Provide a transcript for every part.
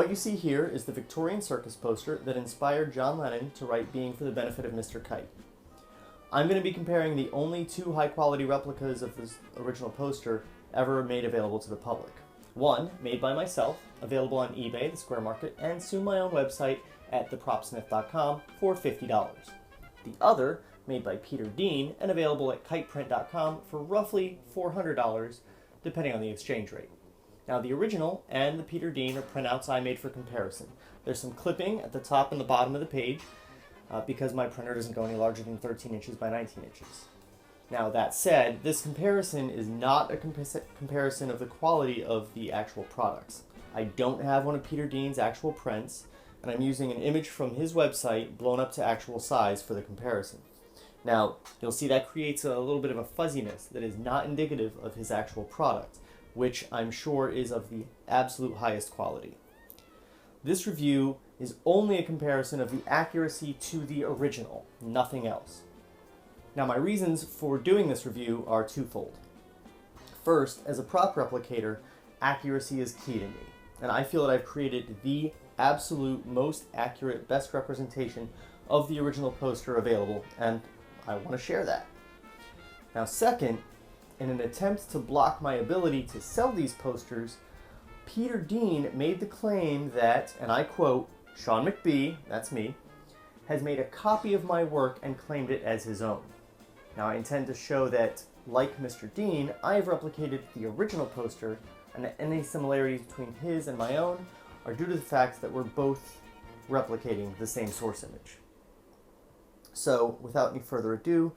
What you see here is the Victorian circus poster that inspired John Lennon to write Being for the Benefit of Mr. Kite. I'm going to be comparing the only two high-quality replicas of this original poster ever made available to the public. One, made by myself, available on eBay, the Square Market, and soon my own website at thepropsmith.com for $50. The other, made by Peter Dean, and available at Kiteprint.com for roughly $400, depending on the exchange rate. Now, the original and the Peter Dean are printouts I made for comparison. There's some clipping at the top and the bottom of the page because my printer doesn't go any larger than 13 inches by 19 inches. Now, that said, this comparison is not a comparison of the quality of the actual products. I don't have one of Peter Dean's actual prints, and I'm using an image from his website blown up to actual size for the comparison. Now, you'll see that creates a little bit of a fuzziness that is not indicative of his actual product, which I'm sure is of the absolute highest quality. This review is only a comparison of the accuracy to the original, nothing else. Now, my reasons for doing this review are twofold. First, as a prop replicator, accuracy is key to me, and I feel that I've created the absolute most accurate, best representation of the original poster available, and I want to share that. Now, second, in an attempt to block my ability to sell these posters, Peter Dean made the claim that, and I quote, Sean McBee, that's me, has made a copy of my work and claimed it as his own. Now, I intend to show that, like Mr. Dean, I have replicated the original poster, and any similarities between his and my own are due to the fact that we're both replicating the same source image. So, without any further ado,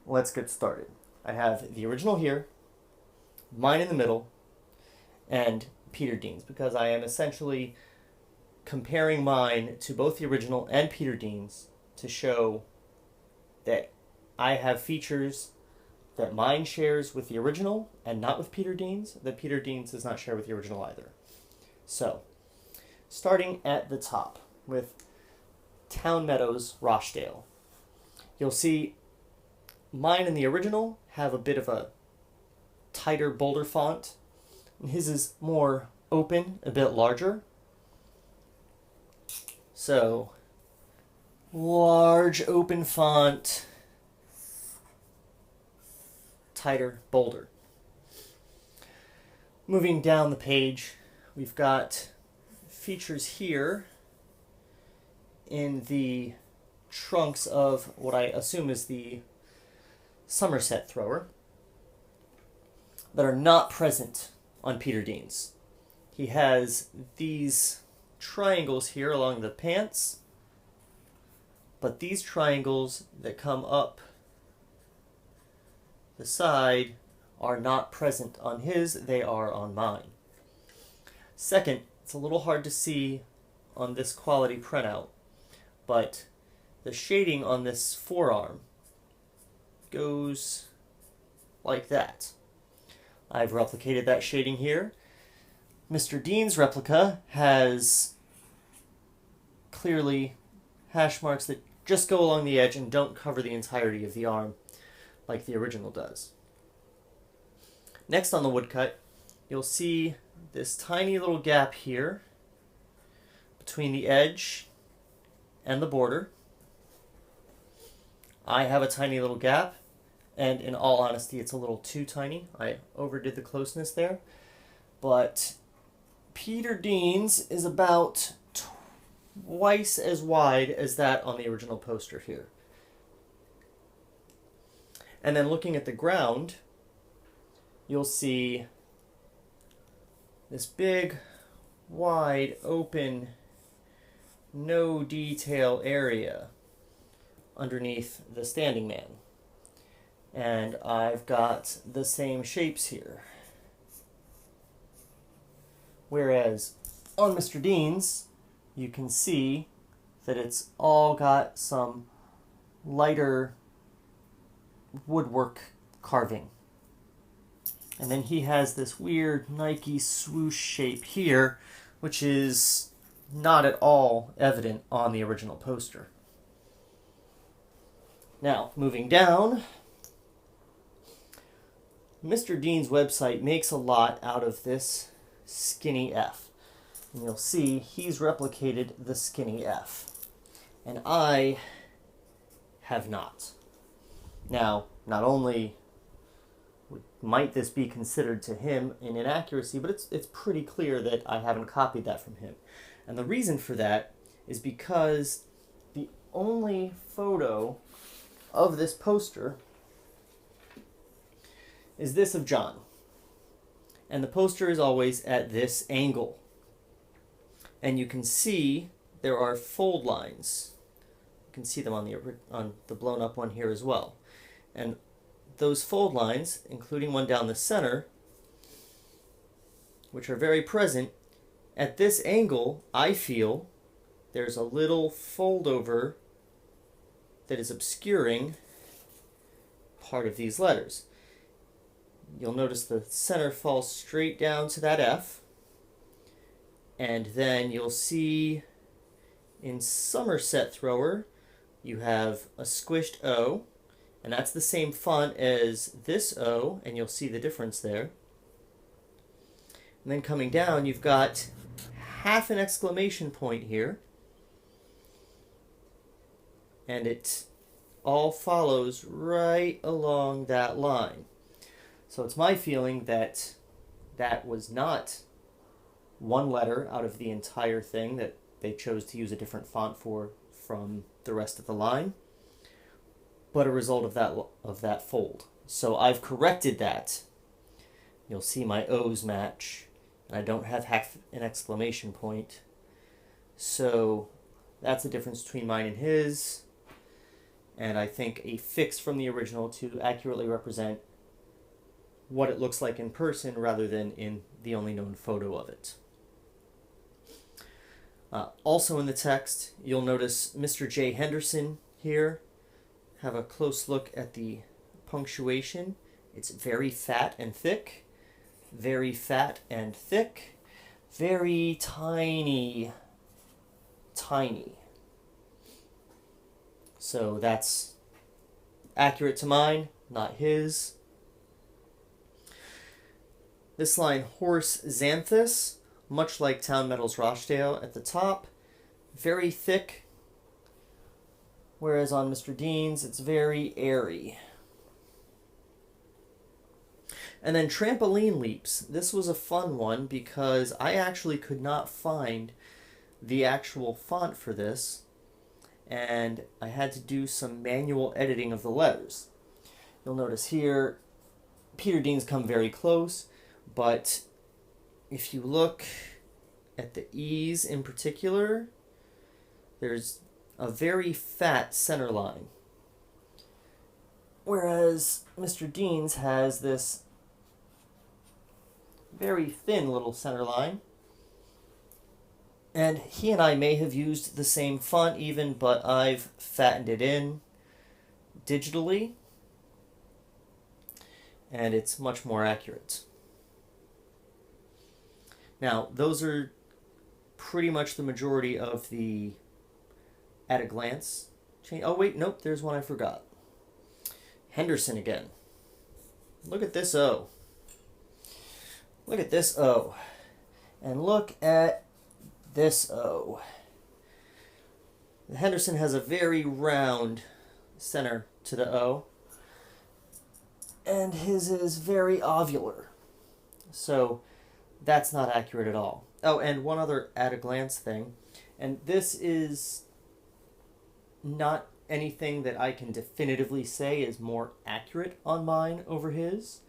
let's get started. I have the original here, mine in the middle, and Peter Dean's, because I am essentially comparing mine to both the original and Peter Dean's to show that I have features that mine shares with the original and not with Peter Dean's, that Peter Dean's does not share with the original either. So, starting at the top with Town Meadows, Rochdale. You'll see mine and the original have a bit of a tighter, bolder font, and his is more open, a bit larger. So, large, open font, tighter, bolder. Moving down the page, we've got features here in the trunks of what I assume is the Somerset thrower that are not present on Peter Dean's. He has these triangles here along the pants, but these triangles that come up the side are not present on his, they are on mine. Second, it's a little hard to see on this quality printout, but the shading on this forearm goes like that. I've replicated that shading here. Mr. Dean's replica has clearly hash marks that just go along the edge and don't cover the entirety of the arm like the original does. Next on the woodcut, you'll see this tiny little gap here between the edge and the border. I have a tiny little gap, and in all honesty, it's a little too tiny. I overdid the closeness there. But Peter Dean's is about twice as wide as that on the original poster here. And then looking at the ground, you'll see this big, wide, open, no detail area underneath the standing man. And I've got the same shapes here. Whereas on Mr. Dean's, you can see that it's all got some lighter woodwork carving. And then he has this weird Nike swoosh shape here, which is not at all evident on the original poster. Now, moving down, Mr. Dean's website makes a lot out of this skinny F. And you'll see he's replicated the skinny F. And I have not. Now, not only might this be considered to him an inaccuracy, but it's pretty clear that I haven't copied that from him. And the reason for that is because the only photo of this poster is this of John. And the poster is always at this angle. And you can see there are fold lines. You can see them on the blown up one here as well. And those fold lines, including one down the center, which are very present, at this angle, I feel there's a little fold over that is obscuring part of these letters. You'll notice the center falls straight down to that F, and then you'll see in Somerset Thrower you have a squished O, and that's the same font as this O, and you'll see the difference there. And then coming down, you've got half an exclamation point here, and it all follows right along that line. So it's my feeling that that was not one letter out of the entire thing that they chose to use a different font for from the rest of the line, but a result of that fold. So I've corrected that. You'll see my O's match, and I don't have half an exclamation point. So that's the difference between mine and his, and I think a fix from the original to accurately represent what it looks like in person rather than in the only known photo of it. Also in the text, you'll notice Mr. J. Henderson here. Have a close look at the punctuation. It's very fat and thick, very fat and thick, very tiny, tiny. So that's accurate to mine, not his. This line, horse xanthus, much like Town Metal's Rochdale at the top, very thick, whereas on Mr. Dean's it's very airy. And then trampoline leaps. This was a fun one because I actually could not find the actual font for this, and I had to do some manual editing of the letters. You'll notice here Peter Dean's come very close, but if you look at the E's in particular, there's a very fat center line, whereas Mr. Dean's has this very thin little center line. And he and I may have used the same font even, but I've fattened it in digitally, and it's much more accurate. Now, those are pretty much the majority of the at a glance change. Oh wait, nope, there's one I forgot. Henderson again. Look at this O. Look at this O. And look at this O. The Henderson has a very round center to the O, and his is very ovular. So that's not accurate at all. Oh, and one other at-a-glance thing, and this is not anything that I can definitively say is more accurate on mine over his.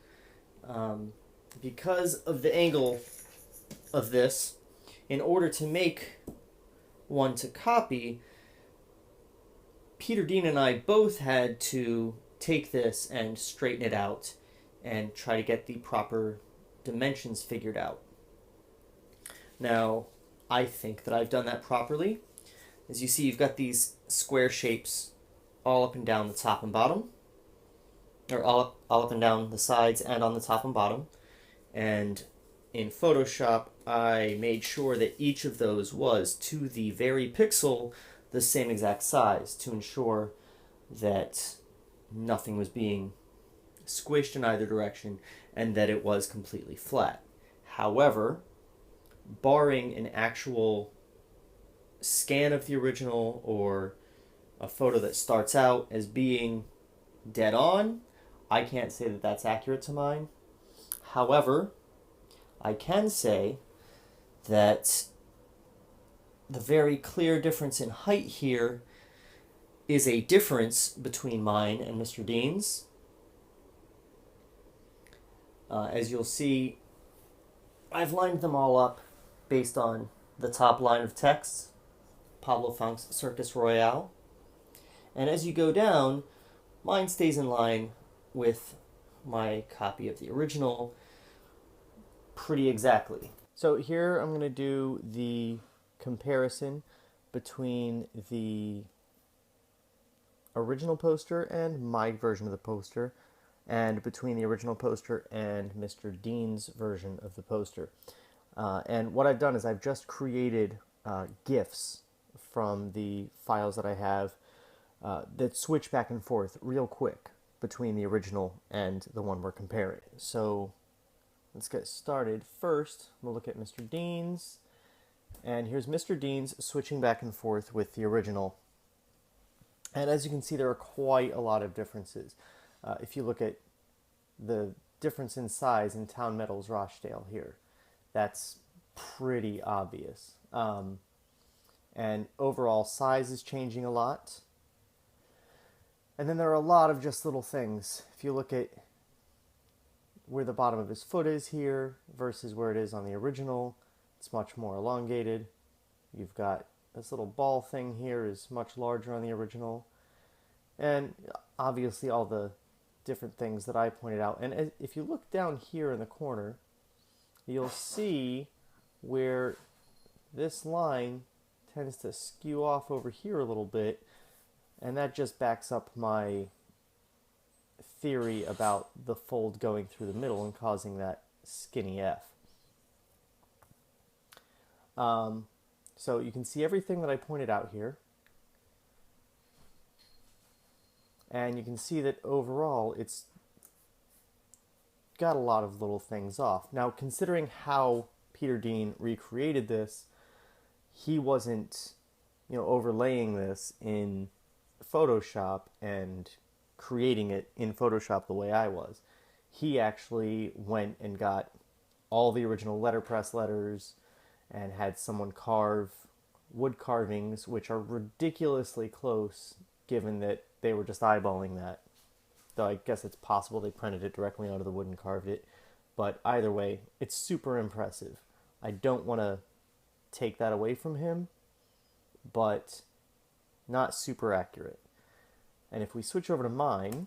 Because of the angle of this, in order to make one to copy, Peter Dean and I both had to take this and straighten it out and try to get the proper dimensions figured out. Now, I think that I've done that properly. As you see, you've got these square shapes all up and down the top and bottom, or all up and down the sides and on the top and bottom. And in Photoshop, I made sure that each of those was, to the very pixel, the same exact size to ensure that nothing was being squished in either direction and that it was completely flat. However, barring an actual scan of the original or a photo that starts out as being dead on, I can't say that that's accurate to mine. However, I can say that the very clear difference in height here is a difference between mine and Mr. Dean's. As you'll see, I've lined them all up based on the top line of text, Pablo Funk's Circus Royale. And as you go down, mine stays in line with my copy of the original pretty exactly. So here I'm going to do the comparison between the original poster and my version of the poster, and between the original poster and Mr. Dean's version of the poster. And what I've done is I've just created GIFs from the files that I have that switch back and forth real quick between the original and the one we're comparing. So let's get started. First, we'll look at Mr. Dean's. And here's Mr. Dean's switching back and forth with the original. And as you can see, there are quite a lot of differences. If you look at the difference in size in Town Metal's Rochdale here, that's pretty obvious. And overall size is changing a lot. And then there are a lot of just little things. If you look at where the bottom of his foot is here versus where it is on the original, it's much more elongated. You've got this little ball thing here is much larger on the original. And obviously all the different things that I pointed out. And if you look down here in the corner, you'll see where this line tends to skew off over here a little bit, and that just backs up my theory about the fold going through the middle and causing that skinny F. So you can see everything that I pointed out here. And you can see that overall it's got a lot of little things off. Now, considering how Peter Dean recreated this, he wasn't, overlaying this in Photoshop and creating it in Photoshop the way I was. He actually went and got all the original letterpress letters and had someone carve wood carvings, which are ridiculously close given that they were just eyeballing that. Though I guess it's possible they printed it directly onto the wood and carved it. But either way, it's super impressive. I don't want to take that away from him, but not super accurate. And if we switch over to mine,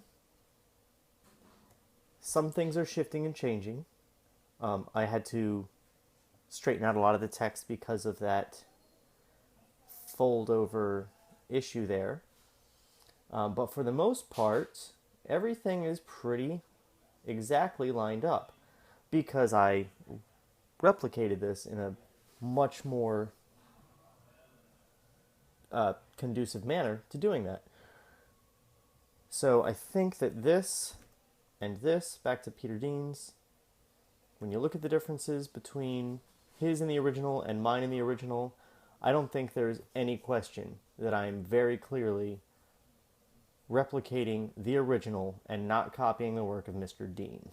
some things are shifting and changing. I had to straighten out a lot of the text because of that fold over issue there. But for the most part, everything is pretty exactly lined up because I replicated this in a much more conducive manner to doing that. So I think that this and this, back to Peter Dean's, when you look at the differences between his in the original and mine in the original, I don't think there's any question that I'm very clearly replicating the original and not copying the work of Mr. Dean.